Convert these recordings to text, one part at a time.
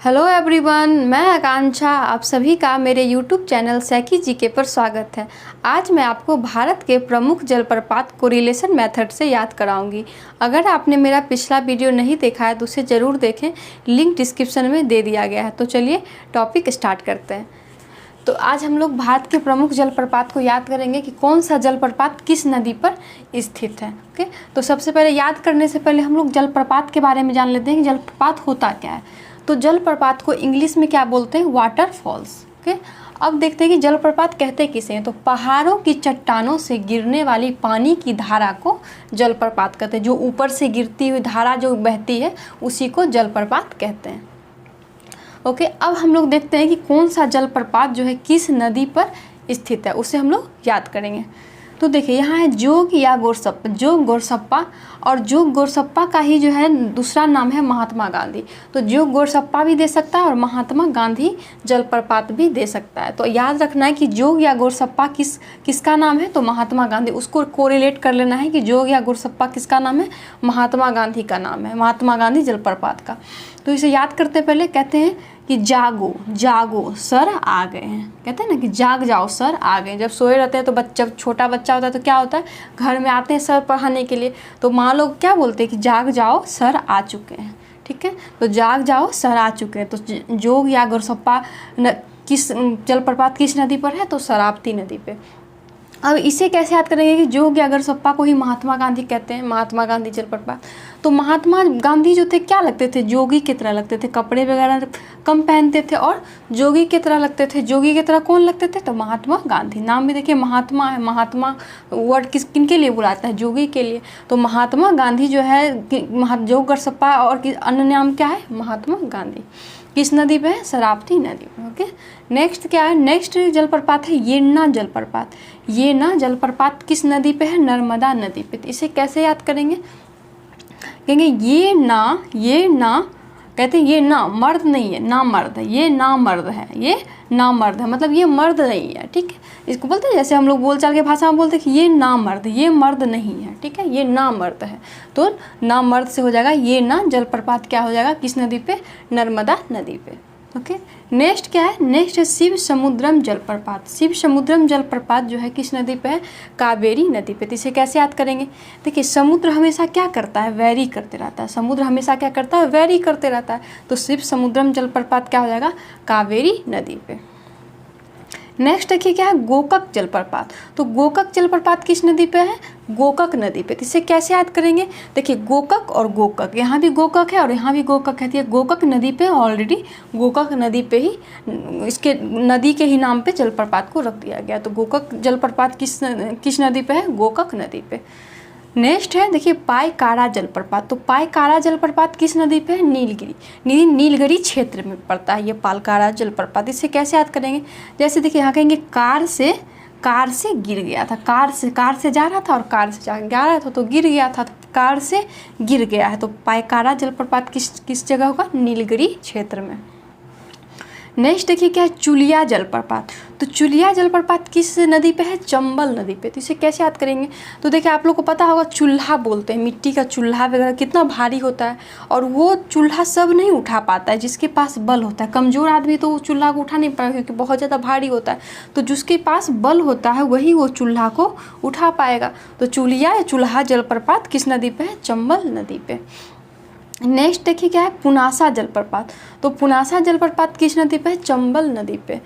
Hello everyone, मैं आकांक्षा आप सभी का मेरे यूट्यूब चैनल सैकी जीके पर स्वागत है। आज मैं आपको भारत के प्रमुख जलप्रपात कोरिलेशन मेथड से याद कराऊंगी। अगर आपने मेरा पिछला वीडियो नहीं देखा है तो उसे ज़रूर देखें, लिंक डिस्क्रिप्शन में दे दिया गया है। तो चलिए टॉपिक स्टार्ट करते हैं। तो आज हम लोग भारत के प्रमुख जलप्रपात को याद करेंगे कि कौन सा जलप्रपात किस नदी पर स्थित है। ओके, तो सबसे पहले याद करने से पहले हम लोग जलप्रपात के बारे में जान लेते हैं कि जलप्रपात होता क्या है। तो जलप्रपात को इंग्लिश में क्या बोलते हैं? वाटरफॉल्स। ओके, अब देखते हैं कि जलप्रपात कहते किसे हैं। तो पहाड़ों की चट्टानों से गिरने वाली पानी की धारा को जलप्रपात कहते हैं। जो ऊपर से गिरती हुई धारा जो बहती है उसी को जलप्रपात कहते हैं। ओके, अब हम लोग देखते हैं कि कौन सा जलप्रपात जो है किस नदी पर स्थित है, उसे हम लोग याद करेंगे। तो देखिए यहाँ है जोग या गोरसप्पा। जोग गोरसप्पा, और जोग गोरसप्पा का ही जो है दूसरा नाम है महात्मा गांधी। तो जोग गोरसप्पा भी दे सकता है और महात्मा गांधी जलप्रपात भी दे सकता है। तो याद रखना है कि जोग या गोरसप्पा किसका नाम है? तो महात्मा गांधी। उसको कोरिलेट कर लेना है कि जोग या गोरसप्पा किसका नाम है? महात्मा गांधी का नाम है, महात्मा गांधी जलप्रपात का। तो इसे याद करते पहले कहते हैं कि जागो जागो सर आ गए हैं। कहते हैं ना कि जाग जाओ सर आ गए। जब सोए रहते हैं तो जब छोटा बच्चा होता है तो क्या होता है, घर में आते हैं सर पढ़ाने के लिए, तो माँ लोग क्या बोलते हैं कि जाग जाओ सर आ चुके हैं। ठीक है, तो जाग जाओ सर आ चुके हैं। तो जोग या गोरसप्पा किस जलप्रपात किस नदी पर है? तो शरावती नदी पे। अब इसे कैसे याद करेंगे कि जोग या गोरसप्पा को ही महात्मा गांधी कहते हैं, महात्मा गांधी जलप्रपात। तो महात्मा गांधी जो थे क्या लगते थे? जोगी की तरह लगते थे, कपड़े वगैरह कम पहनते थे और जोगी की तरह लगते थे। जोगी की तरह कौन लगते थे? तो महात्मा गांधी। नाम भी देखिए महात्मा है, महात्मा वर्ड किनके लिए बुलाता है? जोगी के लिए। तो महात्मा गांधी जो है जोग गोरसप्पा और अन्य नाम क्या है? महात्मा गांधी। किस नदी पे है? शरावती नदी पे। ओके, नेक्स्ट क्या है? नेक्स्ट जलप्रपात है येना जलप्रपात। येना जलप्रपात किस नदी पे है? नर्मदा नदी पे। तो इसे कैसे याद करेंगे? कहेंगे ये ना कहते हैं ये ना मर्द नहीं है, ना मर्द है, ये ना मर्द है, ये ना मर्द है, मतलब ये मर्द नहीं है। ठीक है, इसको बोलते हैं जैसे हम लोग बोलचाल के भाषा में बोलते हैं कि ये ना मर्द, ये मर्द नहीं है। ठीक है, ये ना मर्द है। तो ना मर्द से हो जाएगा ये ना जलप्रपात क्या हो जाएगा? किस नदी पे? नर्मदा नदी पे। ओके, नेक्स्ट क्या है? नेक्स्ट है शिव समुद्रम जलप्रपात। शिव समुद्रम जलप्रपात जो है किस नदी पे है? कावेरी नदी पे। तो इसे कैसे याद करेंगे? देखिए समुद्र हमेशा क्या करता है? वैरी करते रहता है। समुद्र हमेशा क्या करता है? वैरी करते रहता है। तो शिव समुद्रम जलप्रपात क्या हो जाएगा? कावेरी नदी पे। नेक्स्ट देखिए क्या है? गोकक जलप्रपात। तो गोकक जलप्रपात किस नदी पे है? गोकक नदी पे। तो इसे कैसे याद करेंगे? देखिए गोकक और गोकक, यहाँ भी गोकक है और यहाँ भी गोकक है। तो ये गोकक नदी पे ऑलरेडी गोकक नदी पे ही इसके नदी के ही नाम पे जलप्रपात को रख दिया गया। तो गोकक जलप्रपात किस नदी पे है? गोकक नदी पे। नेक्स्ट है देखिए पायकारा जलप्रपात। तो पायकारा जलप्रपात किस नदी पे है? नीलगिरी। नीलगिरी क्षेत्र में पड़ता है ये पालकारा जलप्रपात। इसे कैसे याद करेंगे? जैसे देखिए यहाँ कहेंगे कार से गिर गया था। कार से जा रहा था और कार से जा रहा था तो गिर गया था, तो कार से गिर गया है। तो पायकारा जलप्रपात किस जगह होगा? नीलगिरी क्षेत्र में। नेक्स्ट देखिए क्या है? चुलिया जलप्रपात। तो चुलिया जलप्रपात किस नदी पे है? चंबल नदी पे। तो इसे कैसे याद करेंगे? तो देखिए आप लोग को पता होगा चूल्हा बोलते हैं, मिट्टी का चूल्हा वगैरह कितना भारी होता है और वो चूल्हा सब नहीं उठा पाता है। जिसके पास बल होता है, कमज़ोर आदमी तो चूल्हा को उठा नहीं पाएगा क्योंकि बहुत ज़्यादा भारी होता है। तो जिसके पास बल होता है वही वो चूल्हा को उठा पाएगा। तो चुलिया या चूल्हा जलप्रपात किस नदी पे है? चंबल नदी पे। नेक्स्ट देखिए क्या है? पुनासा जलप्रपात। तो पुनासा जलप्रपात किस नदी पे है? चंबल नदी पे।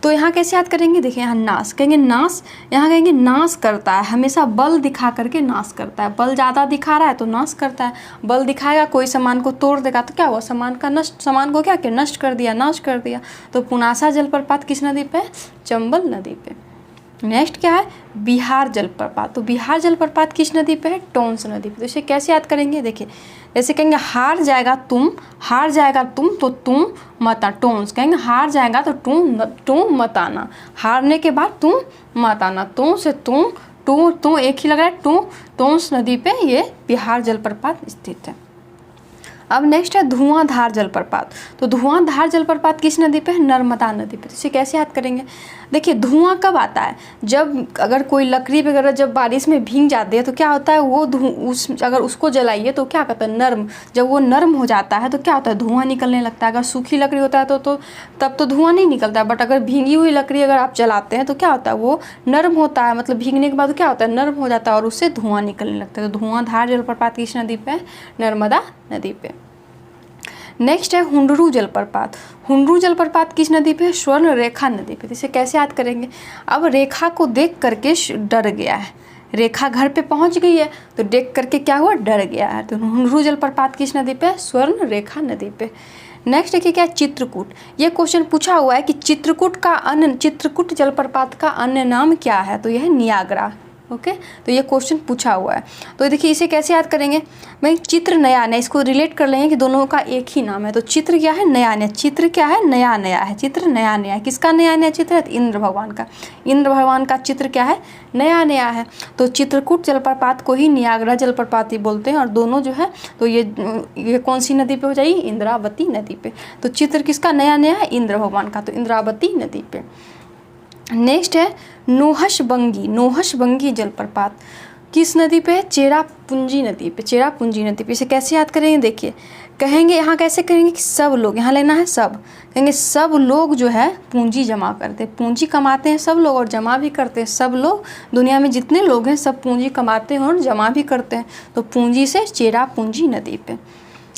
तो यहाँ कैसे याद करेंगे? देखिए यहाँ नाश कहेंगे, नाश यहाँ कहेंगे नाश करता है, हमेशा बल दिखा करके नाश करता है। बल ज़्यादा दिखा रहा है तो नाश करता है। बल दिखाएगा, कोई सामान को तोड़ देगा तो क्या हुआ? सामान को क्या किया? नष्ट कर दिया, नाश कर दिया। तो पुनासा जलप्रपात किस नदी पे है? चंबल नदी पे। नेक्स्ट क्या है? बिहार जलप्रपात। तो बिहार जलप्रपात किस नदी पे है? टोंस नदी पे। तो इसे कैसे याद करेंगे? देखिए जैसे कहेंगे हार जाएगा तुम तो तुम मत आना। टोंस कहेंगे हार जाएगा तो तुम मत आना, हारने के बाद तुम मत आना। तुम से तुम एक ही लग रहा है। टोंस नदी पे ये बिहार जलप्रपात स्थित है। अब नेक्स्ट है धुआंधार जलप्रपात। तो धुआंधार जलप्रपात किस नदी पे है? नर्मदा नदी पे। तो इसे कैसे याद करेंगे? देखिए धुआं कब आता है? जब अगर कोई लकड़ी वगैरह जब बारिश में भीग जाती है तो क्या होता है, वो अगर उसको जलाइए तो क्या कहता है, नर्म, जब वो नर्म हो जाता है तो क्या होता है, धुआं निकलने लगता है। अगर सूखी लकड़ी होता है तो तब तो धुआं नहीं निकलता है, बट अगर भीगी हुई लकड़ी अगर आप जलाते हैं तो क्या होता है, वो नर्म होता है, मतलब भीगने के बाद क्या होता है, नर्म हो जाता है और उससे धुआं निकलने लगता है। तो धुआंधार जलप्रपात किस नदी पे है? नर्मदा नदी पे। नेक्स्ट है हुंडरू जलप्रपात। हुंडरू जलप्रपात किस नदी पे है? स्वर्ण रेखा नदी पे। इसे कैसे याद करेंगे? अब रेखा को देख करके डर गया है, रेखा घर पे पहुंच गई है तो देख करके क्या हुआ, डर गया है। तो हुंडरू जलप्रपात किस नदी पे है? स्वर्ण रेखा नदी पे। नेक्स्ट देखिए क्या है, चित्रकूट। ये क्वेश्चन पूछा हुआ है कि चित्रकूट जलप्रपात का अन्य नाम क्या है? तो यह है नियाग्रा। ओके, तो ये क्वेश्चन पूछा हुआ है। तो देखिए इसे कैसे याद करेंगे? भाई चित्र नया नया, इसको रिलेट कर लेंगे कि दोनों का एक ही नाम है। तो चित्र क्या है? नया नया। चित्र क्या है? नया नया है। चित्र नया नया है। किसका नया नया चित्र है? इंद्र भगवान का। इंद्र भगवान का चित्र क्या है? नया नया है। तो चित्रकूट जलप्रपात को ही नियाग्रा जलप्रपात ही बोलते हैं। और दोनों जो है तो ये कौन सी नदी पे हो जाएगी? इंद्रावती नदी पे। तो चित्र किसका नया नया है? इंद्र भगवान का, तो इंद्रावती नदी पे। नेक्स्ट है नोहशबंगी जलप्रपात। किस नदी पे है? चेरापूंजी नदी पे। चेरापूंजी नदी पे। इसे कैसे याद करेंगे? देखिए कहेंगे, यहाँ कैसे करेंगे कि सब लोग, यहाँ लेना है सब, कहेंगे सब लोग जो है पूंजी जमा करते हैं, पूंजी कमाते हैं सब लोग और जमा भी करते हैं। सब लोग, दुनिया में जितने लोग हैं सब पूंजी कमाते हैं और जमा भी करते हैं। तो पूंजी से चेरापूंजी नदी पे।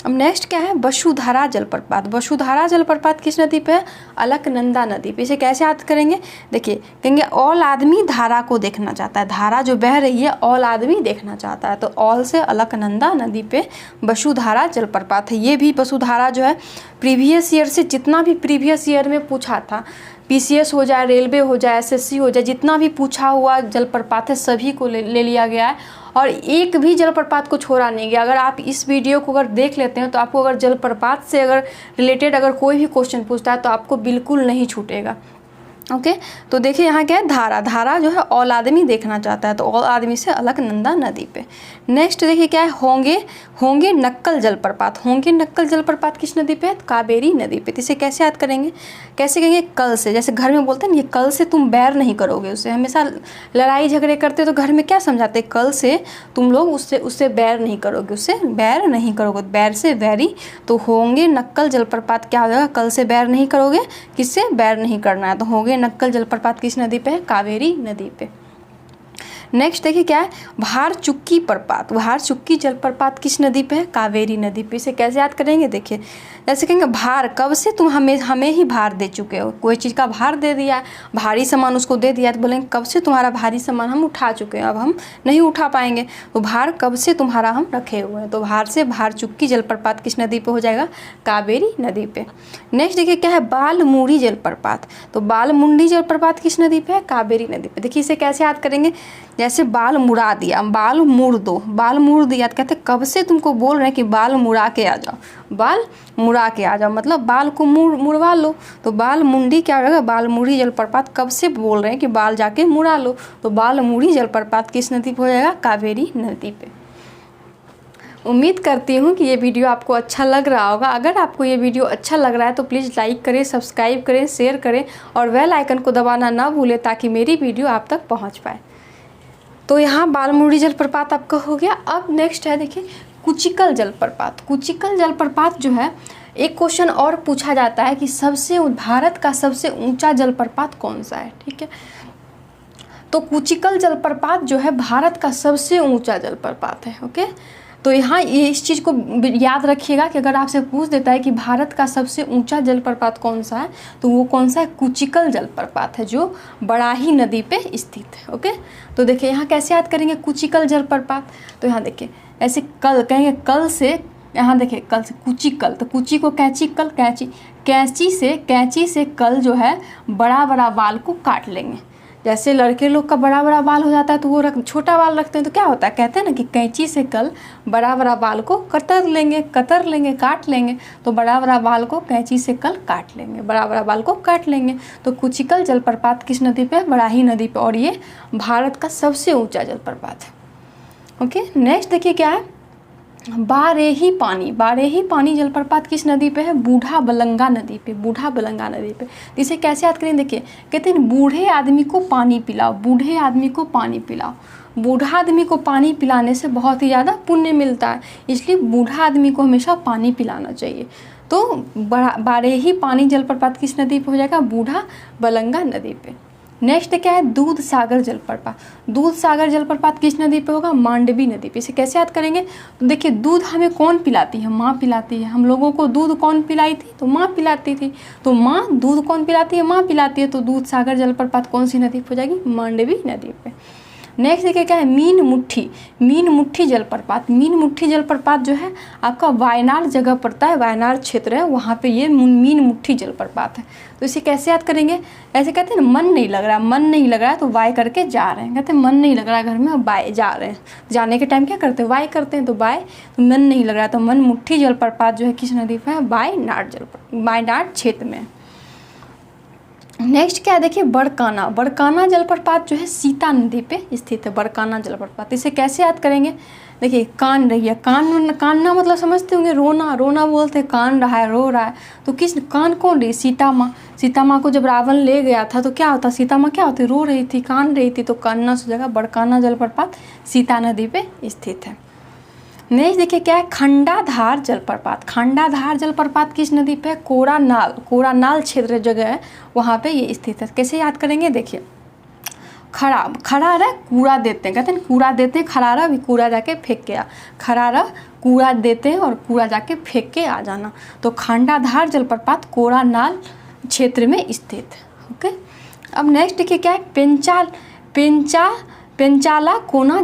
अब नेक्स्ट क्या है? वसुधारा जलप्रपात। वसुधारा जलप्रपात किस नदी पे है? अलकनंदा नदी पे। इसे कैसे याद करेंगे? देखिए कहेंगे ऑल आदमी धारा को देखना चाहता है, धारा जो बह रही है ऑल आदमी देखना चाहता है, तो ऑल से अलकनंदा नदी पे वसुधारा जलप्रपात है। ये भी वसुधारा जो है प्रीवियस ईयर से, जितना भी प्रीवियस ईयर में पूछा था, पीसीएस हो जाए, रेलवे हो जाए, एसएससी हो जाए, जितना भी पूछा हुआ जलप्रपात है सभी को ले लिया गया है और एक भी जलप्रपात को छोड़ा नहीं गया। अगर आप इस वीडियो को अगर देख लेते हैं तो आपको अगर जलप्रपात से अगर रिलेटेड अगर कोई भी क्वेश्चन पूछता है तो आपको बिल्कुल नहीं छूटेगा। ओके, तो देखिए यहाँ क्या है? धारा। धारा जो है ऑल आदमी देखना चाहता है, तो ऑल आदमी से अलकनंदा नदी पे। नेक्स्ट देखिए क्या है? होंगे नक्कल जलप्रपात। होंगे नक्कल जलप्रपात किस नदी पे है? कावेरी नदी पे। इसे कैसे याद करेंगे? कैसे कहेंगे? कल से, जैसे घर में बोलते हैं ना, ये कल से तुम बैर नहीं करोगे उससे। हमेशा लड़ाई झगड़े करते हो तो घर में क्या समझाते हैं? कल से तुम लोग उससे बैर नहीं करोगे, उससे बैर नहीं करोगे, बैर से बैरी। तो होंगे नक्कल जलप्रपात क्या हो जाएगा? कल से बैर नहीं करोगे, किससे? बैर नहीं करना है। तो होंगे नक्कल जलप्रपात किस नदी पे है? कावेरी नदी पे। नेक्स्ट देखिए क्या है? भारचुक्की प्रपात। भारचुक्की जलप्रपात किस नदी पे है? कावेरी नदी पे। इसे कैसे याद करेंगे? देखिए जैसे कहेंगे भार, कब से तुम हमें ही भार दे चुके हो, कोई चीज़ का भार दे दिया, भारी सामान उसको दे दिया, तो बोलेंगे कब से तुम्हारा भारी सामान हम उठा चुके हैं, अब हम नहीं उठा पाएंगे। तो भार कब से तुम्हारा हम रखे हुए हैं। तो भार से भारचुक्की जलप्रपात किस नदी पे हो जाएगा? कावेरी नदी पे। नेक्स्ट देखिए क्या है? बालमुड़ी जलप्रपात। तो बालमुंडी जलप्रपात किस नदी पे है? कावेरी नदी पे। देखिए इसे कैसे याद करेंगे? जैसे बाल मुड़ा दिया, बाल मुड़ दो, बाल मुड़ दिया, तो कहते कब से तुमको बोल रहे हैं कि बाल मुड़ा के आ जाओ, बाल मुड़ा के आ जाओ, मतलब बाल को मुड़वा लो। तो बाल मुंडी क्या होगा? बालमुड़ी जलप्रपात कब से बोल रहे हैं कि बाल जाके मुड़ा लो। तो बालमुड़ी जलप्रपात किस नदी पे हो जाएगा? कावेरी नदी पे। उम्मीद करती हूँ कि ये वीडियो आपको अच्छा लग रहा होगा। अगर आपको ये वीडियो अच्छा लग रहा है तो प्लीज़ लाइक करें, सब्सक्राइब करें, शेयर करें और बेल आइकन को दबाना ना भूलें ताकि मेरी वीडियो आप तक पहुँच पाए। तो यहाँ बालमुड़ी जलप्रपात आपका हो गया। अब नेक्स्ट है देखिए कुचिकल जलप्रपात। कुचिकल जलप्रपात जो है, एक क्वेश्चन और पूछा जाता है कि भारत का सबसे ऊंचा जलप्रपात कौन सा है। ठीक है, तो कुचिकल जलप्रपात जो है भारत का सबसे ऊंचा जलप्रपात है। ओके, तो यहाँ ये इस चीज़ को याद रखिएगा कि अगर आपसे पूछ देता है कि भारत का सबसे ऊंचा जलप्रपात कौन सा है तो वो कौन सा है? कुचिकल जलप्रपात है जो बड़ाही नदी पे स्थित है। ओके, तो देखिए यहाँ कैसे याद करेंगे कुचिकल जलप्रपात? तो यहाँ देखिए ऐसे कल कहेंगे, कल से, यहाँ देखिए कल से कुचिकल, तो कुची को कैंची, कल कैंची, कैंची से कल जो है बड़ा बड़ा बाल को काट लेंगे। जैसे लड़के लोग का बड़ा बड़ा बाल हो जाता है तो वो छोटा बाल रखते हैं, तो क्या होता है? कहते हैं ना कि कैंची से कल बड़ा बड़ा बाल को कतर लेंगे, काट लेंगे। तो बड़ा बड़ा बाल को कैंची से कल काट लेंगे, बड़ा बड़ा बाल को काट लेंगे। तो कुचिकल जलप्रपात किस नदी पे है? बड़ाही नदी पे, और ये भारत का सबसे ऊंचा जलप्रपात है। ओके, नेक्स्ट देखिए क्या है? बारेही पानी जलप्रपात किस नदी पे है? बूढ़ा बलंगा नदी पे, बूढ़ा बलंगा नदी पे। इसे कैसे याद करें? देखिए, कहते हैं बूढ़े आदमी को पानी पिलाओ, बूढ़े आदमी को पानी पिलाओ। बूढ़ा आदमी को पानी पिलाने से बहुत ही ज़्यादा पुण्य मिलता है, इसलिए बूढ़ा आदमी को हमेशा पानी पिलाना चाहिए। तो बारेही पानी जलप्रपात किस नदी पे हो जाएगा? बूढ़ा बलंगा नदी पे। नेक्स्ट क्या है? दूध सागर जलप्रपात। दूध सागर जलप्रपात किस नदी पे होगा? मांडवी नदी पे। इसे कैसे याद करेंगे? तो देखिए, दूध हमें कौन पिलाती है? माँ पिलाती है। हम लोगों को दूध कौन पिलाई थी? तो माँ पिलाती थी। तो माँ दूध कौन पिलाती है? माँ पिलाती है। तो दूध सागर जलप्रपात कौन सी नदी पे हो जाएगी? मांडवी नदी पे। नेक्स्ट देखिए क्या है? मीन मुट्ठी जलप्रपात। मीन मुट्ठी जलप्रपात जो है आपका वायनाड जगह पड़ता है, वायनाड क्षेत्र है, वहाँ पे ये मीन मुट्ठी जलप्रपात है। तो इसे कैसे याद करेंगे? ऐसे कहते हैं ना, मन नहीं लग रहा है तो वाय करके जा रहे हैं। कहते हैं मन नहीं लग रहा है घर में, अब बाय जा रहे हैं। जाने के टाइम क्या करते हैं? वाय करते हैं। तो बाय, तो मन नहीं लग रहा है, तो मन मुट्ठी जलप्रपात जो है किस नदी पर है? वायनाड क्षेत्र में। नेक्स्ट क्या है? देखिए, बड़काना जलप्रपात जो है सीता नदी पे स्थित है, बड़काना जलप्रपात। इसे कैसे याद करेंगे? देखिए, कान रही है, कानना मतलब समझते होंगे, रोना बोलते हैं, कान रहा है, रो रहा है। तो किस कान कौन रही? सीता माँ को जब रावण ले गया था तो क्या होता? सीता माँ क्या होती? रो रही थी, कान रही थी। तो कानना से जगह बड़काना जलप्रपात सीता नदी पे स्थित है। नेक्स्ट देखिए क्या है? खंडाधार जलप्रपात किस नदी पे? कोरानाल क्षेत्र जगह है, वहाँ पे ये स्थित है। कैसे याद करेंगे? देखिए, खड़ा रह कूड़ा देते हैं, कहते हैं कूड़ा देते हैं, खड़ा रह भी कूड़ा जाके फेंक के आ, खड़ा रह कूड़ा देते हैं और कूड़ा जाके फेंक के आ जाना। तो खंडाधार जलप्रपात कोरानाल क्षेत्र में स्थित है। ओके, अब नेक्स्ट देखिए क्या है? पेंचाला कोना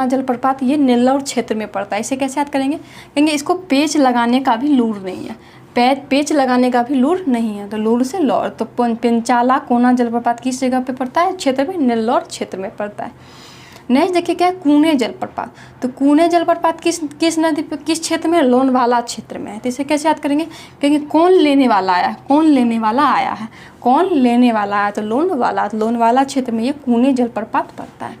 जलप्रपात ये नेल्लौर क्षेत्र में पड़ता है। इसे कैसे याद करेंगे? कहेंगे इसको पेच लगाने का भी लूर नहीं है, पेच लगाने का भी लूर नहीं है, तो लूर से लौर। तो पेंचाला कोना जलप्रपात किस जगह पे पड़ता है? क्षेत्र में, नेल्लौर क्षेत्र में पड़ता है। नेक्स्ट देखिए क्या है? कूने जलप्रपात। तो कूने जलप्रपात किस नदी पे, किस क्षेत्र में? लोनावाला क्षेत्र में है। तो इसे कैसे याद करेंगे? कहेंगे कौन लेने वाला आया है? तो लोनावाला क्षेत्र में ये कूने जलप्रपात पड़ता है।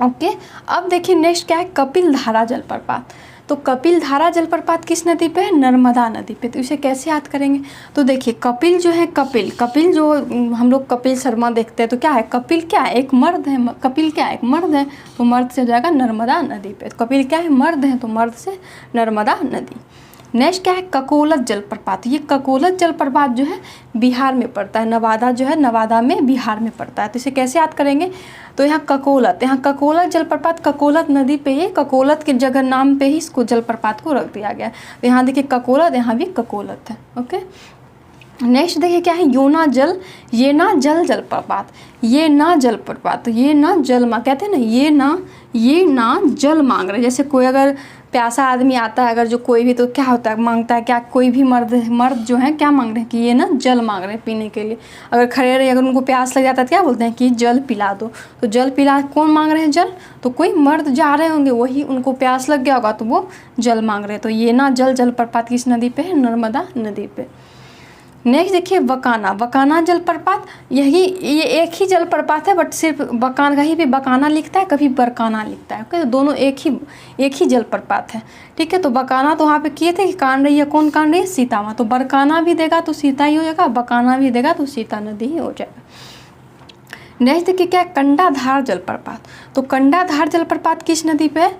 ओके, अब देखिए नेक्स्ट क्या है? कपिलधारा जलप्रपात। तो कपिलधारा जलप्रपात किस नदी पे है? नर्मदा नदी पे। तो इसे कैसे याद करेंगे? तो देखिए, कपिल जो है, कपिल जो हम लोग कपिल शर्मा देखते हैं, तो क्या है? कपिल क्या है? एक मर्द है। कपिल क्या है? एक मर्द है, तो मर्द से हो जाएगा नर्मदा नदी पे। तो कपिल क्या है? मर्द है, तो मर्द से नर्मदा नदी। नेक्स्ट क्या है? ककोलत जलप्रपात। ये ककोलत जलप्रपात जो है बिहार में पड़ता है, नवादा में बिहार में पड़ता है। तो इसे कैसे याद करेंगे? तो यहाँ ककोलत जलप्रपात ककोलत नदी पे ही, ककोलत के जगह नाम पे ही इसको जलप्रपात को रख दिया गया। तो यहाँ देखिए ककोलत, यहाँ भी ककोलत है। ओके, नेक्स्ट देखिए क्या है? येना जल जलप्रपात। तो ये ना जल कहते हैं ना, ये ना जल मांग रहे। जैसे कोई अगर प्यासा आदमी आता है, अगर जो कोई भी, तो क्या होता है? मांगता है क्या? कोई भी मर्द जो है क्या मांग रहे हैं? कि ये ना जल मांग रहे हैं पीने के लिए। अगर खड़े रहे, अगर उनको प्यास लग जाता है तो क्या बोलते हैं? कि जल पिला दो। तो जल पिला, कौन मांग रहे हैं जल? तो कोई मर्द जा रहे होंगे, वही उनको प्यास लग गया होगा तो वो जल मांग रहे हैं। तो ये ना जल जलप्रपात किस नदी पे है? नर्मदा नदी पे। नेक्स्ट देखिए बकाना जलप्रपात। ये एक ही जलप्रपात है, बट सिर्फ बकाना, कहीं भी बकाना लिखता है, कभी बरकाना लिखता है। ओके, तो दोनों एक ही जलप्रपात है। ठीक है, तो बकाना तो वहाँ पे किए थे कि कान रही है, कौन कान रही है? सीता माँ। तो बरकाना भी देगा तो सीता ही हो जाएगा, बकाना भी देगा तो सीता नदी ही हो जाएगा। नेक्स्ट देखिए क्या है? कंडाधार जलप्रपात। तो कंडाधार जलप्रपात किस नदी पे है?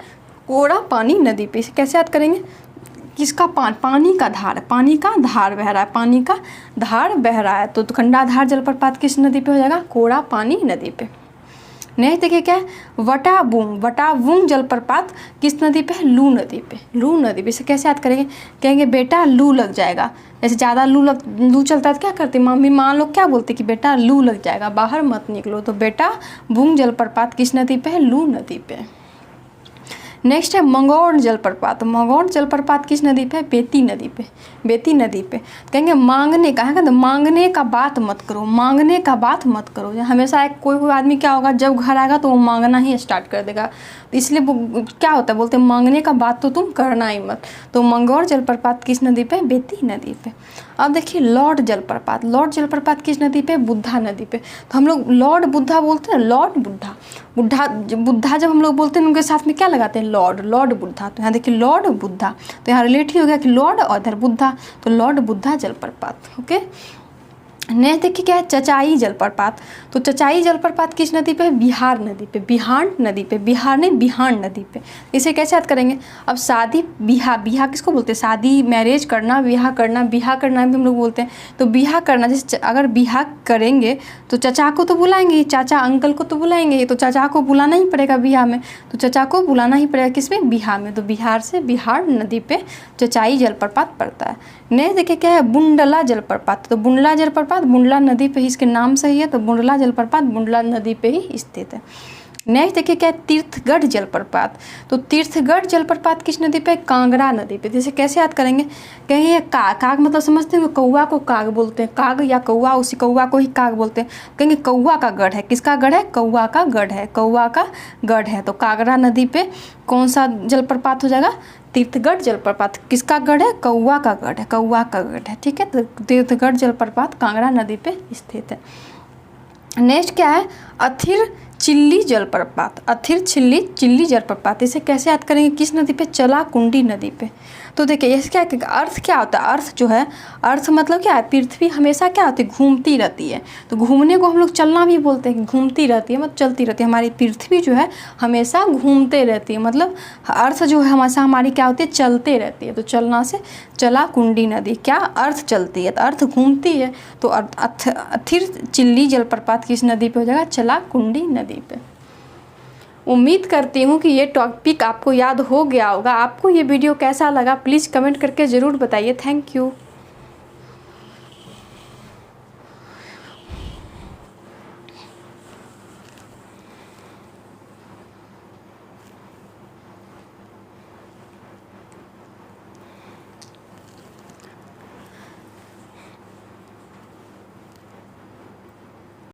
कोरापानी नदी पे। इसे कैसे याद करेंगे? किसका? पानी का धार बह रहा है। तो खंडाधार जलप्रपात किस नदी पे हो जाएगा? कोरापानी नदी पे। नेक्स्ट देखिए क्या है? वटावुंग जलप्रपात किस नदी पे है? लू नदी पे। इसे कैसे याद करेंगे? कहेंगे बेटा लू लग जाएगा। जैसे ज़्यादा लू चलता है तो क्या करती मम्मी माँ लोग क्या बोलते कि बेटा लू लग जाएगा, बाहर मत निकलो। तो बेटा वुंग जलप्रपात किस नदी पे है? लू नदी पे। नेक्स्ट है मंगौर जलप्रपात किस नदी पे है? बेती नदी पे। कहेंगे मांगने का है, तो मांगने का बात मत करो। हमेशा कोई आदमी क्या होगा, जब घर आएगा तो वो मांगना ही स्टार्ट कर देगा। इसलिए क्या होता है, बोलते हैं मांगने का बात तो तुम करना ही मत। तो मंगौर जलप्रपात किस नदी पे, बेती नदी पे। अब देखिए लॉर्ड जलप्रपात, लॉर्ड जलप्रपात किस नदी पे, बुद्धा नदी पे। तो हम लोग लॉर्ड बुद्धा बोलते हैं, लॉर्ड बुद्धा, बुद्धा जब हम लोग बोलते हैं उनके साथ में क्या लगाते हैं, लॉर्ड, लॉर्ड बुद्धा। तो यहाँ देखिए लॉर्ड बुद्धा, तो यहाँ रिलेट ही हो गया कि लॉर्ड और इधर बुद्धा, तो लॉर्ड बुद्धा जलप्रपात। ओके, नेक्स्ट देखिए क्या है, चचाई जलप्रपात। तो चचाई जलप्रपात किस नदी पे, बिहार नदी पे, बिहार नदी पे, बिहार नहीं बिहार नदी पे। इसे कैसे याद करेंगे, अब शादी बिहा, बिहा किसको बोलते हैं, शादी मैरिज करना, बिहा करना, बिहा करना भी हम लोग बोलते हैं। तो बिहा करना, जैसे अगर बिहा करेंगे तो चचा को तो बुलाएंगे, चाचा अंकल को तो बुलाएंगे, तो चाचा को बुलाना ही पड़ेगा बिहा में, तो चचा को बुलाना ही पड़ेगा किसमें, बिहा में। तो बिहार से बिहार नदी पे चचाई जलप्रपात पड़ता है। नेक्स्ट देखिए क्या है, बुंडला जलप्रपात। तो बुंडला जलप्रपात बुंडला नदी पे ही, इसके नाम से ही है, तो बुंडला जलप्रपात बुंडला नदी पे ही स्थित है। नेक्स्ट देखिए क्या है, तीर्थगढ़ जलप्रपात। तो तीर्थगढ़ जलप्रपात किस नदी पे, कांगड़ा नदी पे। जैसे कैसे याद करेंगे, कहेंगे काग मतलब समझते हैं, कौवा को काग बोलते हैं, काग या कौवा, उसी कौवा को ही काग बोलते हैं। कहेंगे कौवा का गढ़ है, किसका गढ़ है, कौवा का गढ़ है, कौवा का गढ़ है। तो कांगड़ा नदी पे कौन सा जलप्रपात हो जाएगा, तीर्थगढ़ जलप्रपात। किसका गढ़ है, कौवा का गढ़ है, कौवा का गढ़ है, ठीक है। तो तीर्थगढ़ जलप्रपात कांगड़ा नदी पे स्थित है। नेक्स्ट क्या है, अथिर चिल्ली जलप्रपात, अथिर चिल्ली जलप्रपात। इसे कैसे याद करेंगे, किस नदी पे, चलाकुंडी नदी पे। तो देखिए इसका अर्थ क्या होता है, अर्थ जो है, अर्थ मतलब क्या है, पृथ्वी हमेशा क्या होती है, घूमती रहती है। तो घूमने को हम लोग चलना भी बोलते हैं, घूमती रहती है मतलब चलती रहती है। हमारी पृथ्वी जो है हमेशा घूमते रहती है, मतलब अर्थ जो है हमेशा हमारी क्या होती है, चलते रहती है। तो चलना से चलाकुंडी नदी, क्या अर्थ चलती है, तो अर्थ घूमती है। तो अथिर चिल्ली जलप्रपात किस नदी पे हो जाएगा, चलाकुंडी नदी पे। उम्मीद करती हूँ कि ये टॉपिक आपको याद हो गया होगा। आपको ये वीडियो कैसा लगा प्लीज़ कमेंट करके ज़रूर बताइए। Thank you.